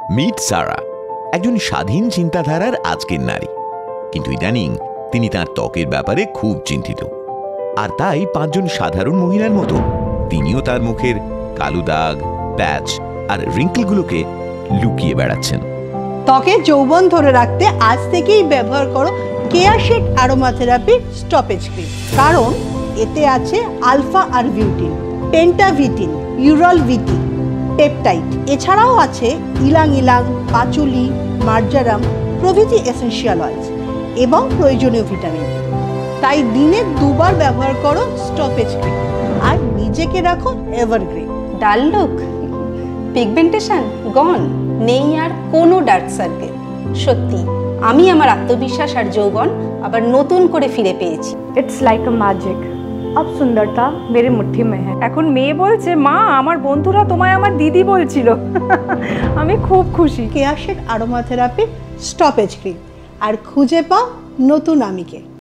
Meet সারা, একজন স্বাধীন চিন্তাধারার আজকের নারী, কিন্তু ইদানিং তিনি তার ত্বকের ব্যাপারে খুব চিন্তিত। আর তাই 5 জন সাধারণ মহিলার মতো তিনিও তার মুখের কালো দাগ, প্যাচ আর রিঙ্কেলগুলোকে লুকিয়ে বেড়াচ্ছেন। ত্বকের যৌবন ধরে রাখতে আজ থেকেই ব্যবহার করো কেয়াশেড অ্যারোমা থেরাপি স্টপেজ ক্রিম, কারণ এতে আছে আলফা আর বিউটিন, পেন্টাভিটিন, ইউরল ভিটি, পেপটাইড। এছাড়াও আছে ইলাং ইলাং, পাচুলি, মার্জারাম প্রভৃতি এসেনশিয়াল অয়েলস এবং প্রয়োজনীয় ভিটামিন। তাই দিনে 2 বার ব্যবহার করো স্টপেজ ক্রিম আর নিজেকে রাখো এভারগ্রিন। ডাল লুক, পিগমেন্টেশন গন, নেই আর কোনো ডার্ক সার্কেল। সত্যি আমি আমার আত্মবিশ্বাস আর যৌবন আবার নতুন করে ফিরে পেয়েছি। It's like a magic. अब सुंदरता मेरे मुट्ठी में है। এখন মেয়ে বলছে, মা আমার বন্ধুরা তোমায় আমার দিদি বলছিল। আমি খুব খুশি। কেয়াশেড অ্যারোমা থেরাপি স্টপেজ ক্রিম আর খুঁজে পাও নতুন আমিকে।